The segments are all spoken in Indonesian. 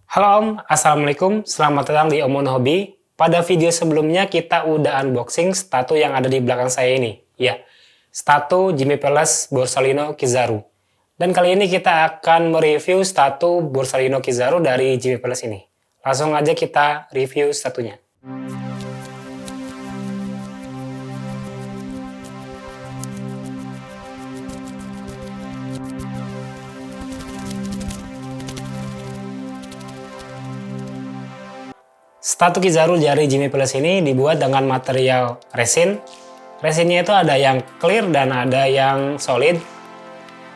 Halo Om, Assalamualaikum, selamat datang di Omon Hobi. Pada video sebelumnya kita udah unboxing sepatu yang ada di belakang saya ini. Ya, sepatu Jimmy Palace Borsalino Kizaru. Dan kali ini kita akan mereview sepatu Borsalino Kizaru dari Jimmy Palace ini. Langsung aja kita review sepatunya. Sepatu Kizaru dari Jimmy Palace ini dibuat dengan material resin. Resinnya itu ada yang clear dan ada yang solid.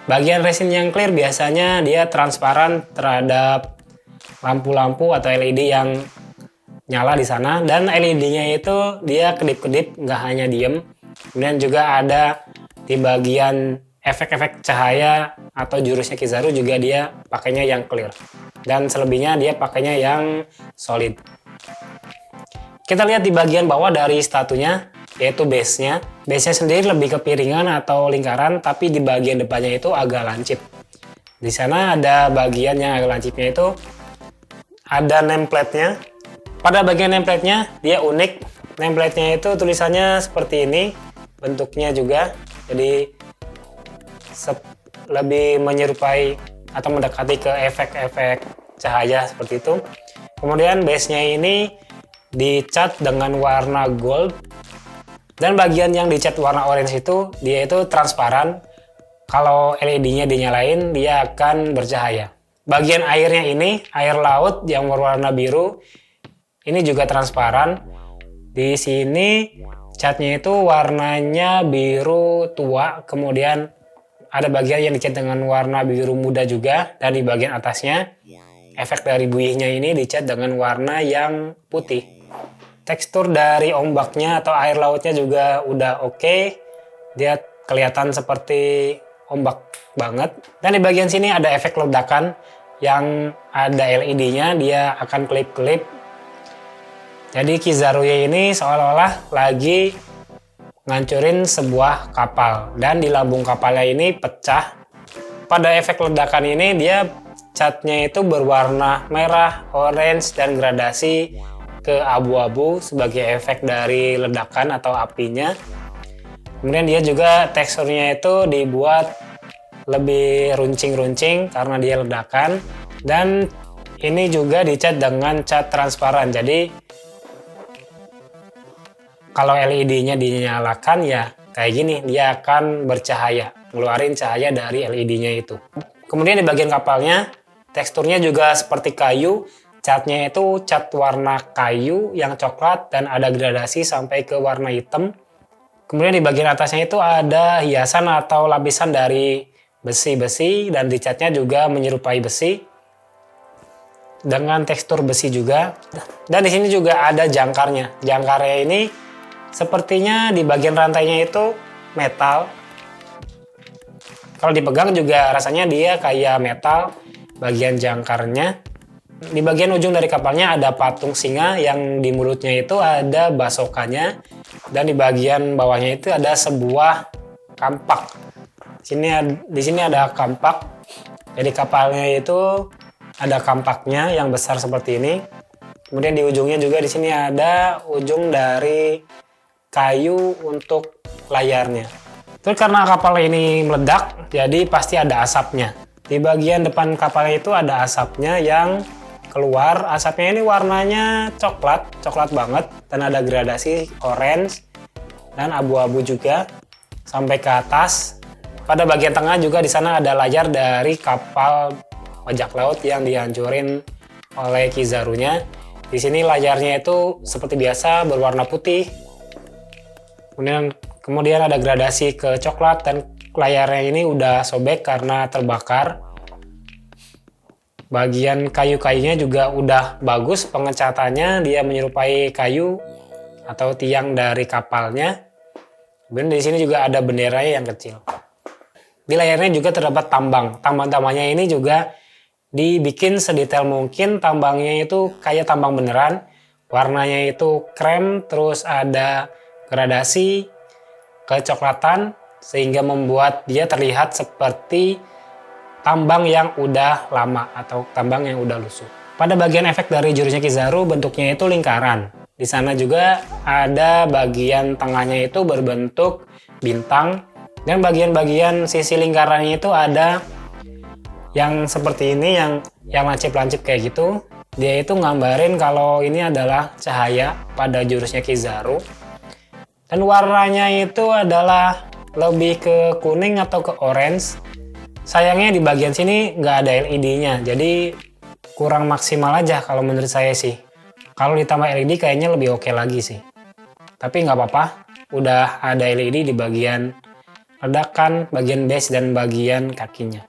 Bagian resin yang clear biasanya dia transparan terhadap lampu-lampu atau LED yang nyala di sana. Dan LED-nya itu dia kedip-kedip, nggak hanya diem. Kemudian juga ada di bagian efek-efek cahaya atau jurusnya Kizaru juga dia pakainya yang clear. Dan selebihnya dia pakainya yang solid. Kita lihat di bagian bawah dari sepatunya, yaitu base-nya. Base-nya sendiri lebih ke piringan atau lingkaran, tapi di bagian depannya itu agak lancip. Di sana ada bagian yang agak lancipnya itu ada nameplate-nya. Pada bagian nameplate-nya dia unik. Nameplate-nya itu tulisannya seperti ini, bentuknya juga. Jadi lebih menyerupai atau mendekati ke efek-efek cahaya seperti itu. Kemudian base-nya ini dicat dengan warna gold, dan bagian yang dicat warna orange itu dia itu transparan. Kalau LED-nya dinyalain dia akan bercahaya. Bagian airnya ini air laut yang berwarna biru, ini juga transparan. Di sini catnya itu warnanya biru tua, kemudian ada bagian yang dicat dengan warna biru muda juga, dan di bagian atasnya efek dari buihnya ini dicat dengan warna yang putih. Tekstur dari ombaknya atau air lautnya juga udah oke. Dia kelihatan seperti ombak banget. Dan di bagian sini ada efek ledakan yang ada LED-nya, dia akan kelip-kelip. Jadi Kizaru ini seolah-olah lagi ngancurin sebuah kapal. Dan di lambung kapalnya ini pecah. Pada efek ledakan ini dia catnya itu berwarna merah, orange, dan gradasi ke abu-abu sebagai efek dari ledakan atau apinya. Kemudian dia juga teksturnya itu dibuat lebih runcing-runcing karena dia ledakan. Dan ini juga dicat dengan cat transparan. Jadi kalau LED-nya dinyalakan ya kayak gini, dia akan bercahaya, ngeluarin cahaya dari LED-nya itu. Kemudian di bagian kapalnya teksturnya juga seperti kayu. Catnya itu cat warna kayu yang coklat dan ada gradasi sampai ke warna hitam. Kemudian di bagian atasnya itu ada hiasan atau lapisan dari besi-besi, dan di catnya juga menyerupai besi dengan tekstur besi juga. Dan di sini juga ada jangkarnya. Jangkarnya ini sepertinya di bagian rantainya itu metal. Kalau dipegang juga rasanya dia kayak metal bagian jangkarnya. Di bagian ujung dari kapalnya ada patung singa yang di mulutnya itu ada basokannya, dan di bagian bawahnya itu ada sebuah kampak. Di sini ada kampak. Jadi kapalnya itu ada kampaknya yang besar seperti ini. Kemudian di ujungnya juga di sini ada ujung dari kayu untuk layarnya. Terus karena kapal ini meledak, jadi pasti ada asapnya. Di bagian depan kapalnya itu ada asapnya yang keluar. Asapnya ini warnanya coklat banget, dan ada gradasi orange dan abu-abu juga sampai ke atas. Pada bagian tengah juga di sana ada layar dari kapal bajak laut yang dihancurin oleh Kizarunya. Di sini layarnya itu seperti biasa berwarna putih. Kemudian ada gradasi ke coklat, dan layarnya ini udah sobek karena terbakar. Bagian kayu-kayunya juga udah bagus pengecatannya, dia menyerupai kayu atau tiang dari kapalnya. Kemudian di sini juga ada benderanya yang kecil. Di layarnya juga terdapat tambang. Tambang-tambangnya ini juga dibikin sedetail mungkin. Tambangnya itu kayak tambang beneran. Warnanya itu krem, terus ada gradasi kecoklatan sehingga membuat dia terlihat seperti tambang yang udah lama atau tambang yang udah lusuh. Pada bagian efek dari jurusnya Kizaru bentuknya itu lingkaran. Di sana juga ada bagian tengahnya itu berbentuk bintang, dan bagian-bagian sisi lingkarannya itu ada yang seperti ini, yang lancip-lancip kayak gitu. Dia itu nggambarin kalau ini adalah cahaya pada jurusnya Kizaru. Dan warnanya itu adalah lebih ke kuning atau ke orange. Sayangnya di bagian sini nggak ada LED-nya, jadi kurang maksimal aja kalau menurut saya sih. Kalau ditambah LED kayaknya lebih oke lagi sih. Tapi nggak apa-apa, udah ada LED di bagian ledakan, bagian base, dan bagian kakinya.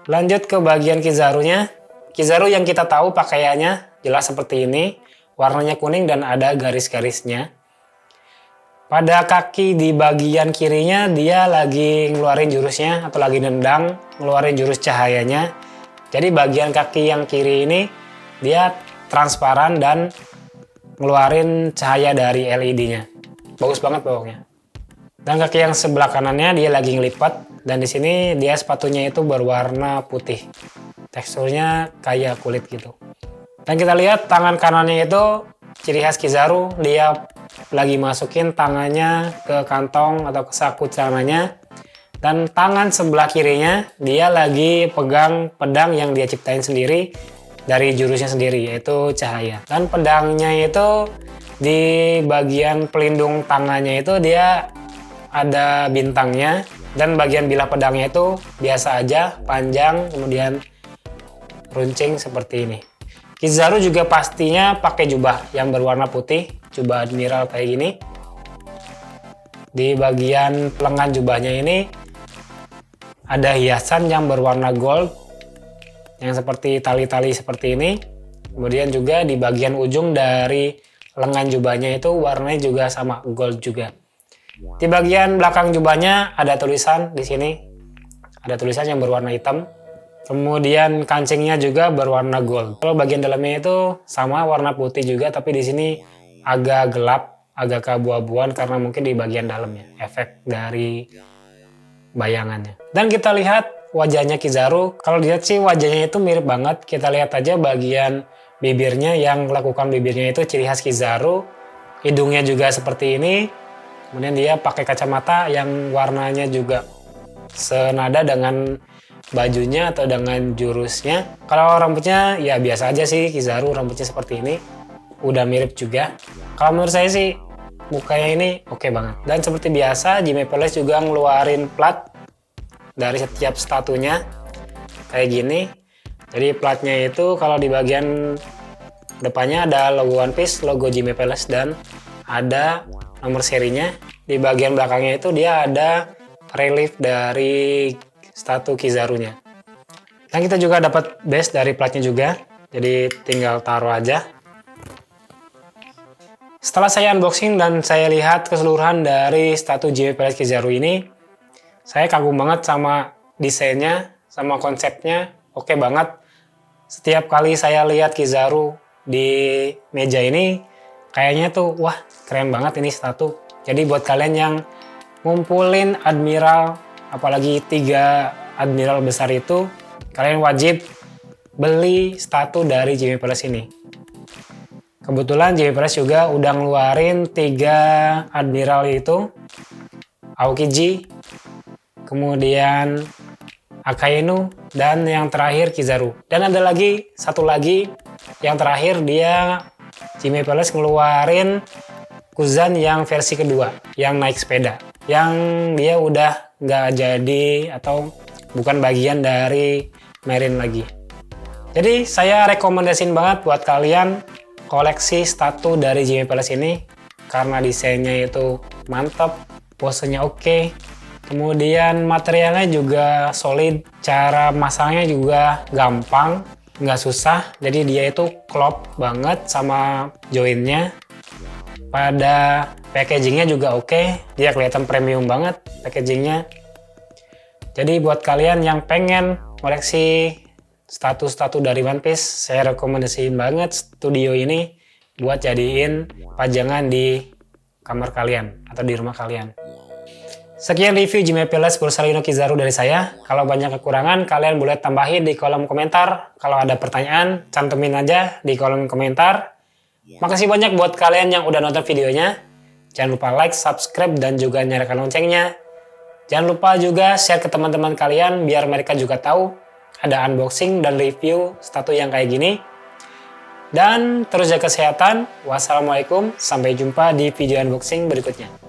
Lanjut ke bagian Kizarunya. Kizaru yang kita tahu pakaiannya jelas seperti ini, warnanya kuning dan ada garis-garisnya. Pada kaki di bagian kirinya dia lagi ngeluarin jurusnya atau lagi nendang ngeluarin jurus cahayanya. Jadi bagian kaki yang kiri ini dia transparan dan ngeluarin cahaya dari LED-nya. Bagus banget pokoknya. Dan kaki yang sebelah kanannya dia lagi ngelipat, dan di sini dia sepatunya itu berwarna putih. Teksturnya kayak kulit gitu. Dan kita lihat tangan kanannya itu ciri khas Kizaru, dia lagi masukin tangannya ke kantong atau ke saku celananya. Dan tangan sebelah kirinya dia lagi pegang pedang yang dia ciptain sendiri dari jurusnya sendiri, yaitu cahaya. Dan pedangnya itu di bagian pelindung tangannya itu dia ada bintangnya, dan bagian bilah pedangnya itu biasa aja, panjang, kemudian runcing seperti ini. Kizaru juga pastinya pakai jubah yang berwarna putih, jubah admiral kayak gini. Di bagian lengan jubahnya ini ada hiasan yang berwarna gold, yang seperti tali-tali seperti ini. Kemudian juga di bagian ujung dari lengan jubahnya itu warnanya juga sama gold juga. Di bagian belakang jubahnya ada tulisan di sini. Ada tulisan yang berwarna hitam. Kemudian kancingnya juga berwarna gold. Kalau bagian dalamnya itu sama warna putih juga, tapi di sini agak gelap, agak keabu-abuan karena mungkin di bagian dalamnya efek dari bayangannya. Dan kita lihat wajahnya Kizaru. Kalau dilihat sih wajahnya itu mirip banget. Kita lihat aja bagian bibirnya, yang lakukan bibirnya itu ciri khas Kizaru. Hidungnya juga seperti ini. Kemudian dia pakai kacamata yang warnanya juga senada dengan bajunya atau dengan jurusnya. Kalau rambutnya ya biasa aja sih, Kizaru rambutnya seperti ini. Udah mirip juga. Kalau menurut saya sih mukanya ini oke banget. Dan seperti biasa Jimmy Palace juga ngeluarin plat dari setiap statunya kayak gini. Jadi platnya itu kalau di bagian depannya ada logo One Piece, logo Jimmy Palace, dan ada nomor serinya. Di bagian belakangnya itu dia ada relief dari statu Kizarunya. Dan kita juga dapat base dari platnya juga, jadi tinggal taruh aja. Setelah saya unboxing dan saya lihat keseluruhan dari statu Jimmy Palace Kizaru ini, saya kagum banget sama desainnya, sama konsepnya, oke banget. Setiap kali saya lihat Kizaru di meja ini, kayaknya tuh wah keren banget ini statu. Jadi buat kalian yang ngumpulin admiral, apalagi 3 admiral besar itu, kalian wajib beli statu dari Jimmy Palace ini. Kebetulan Jimmy Palace juga udah ngeluarin 3 admiral itu, Aokiji, kemudian Akainu, dan yang terakhir Kizaru. Dan ada lagi satu lagi yang terakhir, dia Jimmy Palace ngeluarin Kuzan yang versi kedua, yang naik sepeda, yang dia udah nggak jadi atau bukan bagian dari Marine lagi. Jadi saya rekomendasiin banget buat kalian koleksi statu dari Jimmy Palace ini, karena desainnya itu mantap, posenya oke, kemudian materialnya juga solid, cara masangnya juga gampang, nggak susah, jadi dia itu klop banget sama joinnya. Pada packagingnya juga oke, dia kelihatan premium banget packagingnya. Jadi buat kalian yang pengen koleksi statu-statu dari One Piece, saya rekomendasiin banget studio ini buat jadiin pajangan di kamar kalian atau di rumah kalian. Sekian review Jime Pilas Pulsar Rhino Kizaru dari saya. Kalau banyak kekurangan, kalian boleh tambahin di kolom komentar. Kalau ada pertanyaan, cantumin aja di kolom komentar. Makasih banyak buat kalian yang udah nonton videonya. Jangan lupa like, subscribe, dan juga nyalakan loncengnya. Jangan lupa juga share ke teman-teman kalian biar mereka juga tahu ada unboxing dan review sepatu yang kayak gini. Dan terus jaga kesehatan. Wassalamualaikum, sampai jumpa di video unboxing berikutnya.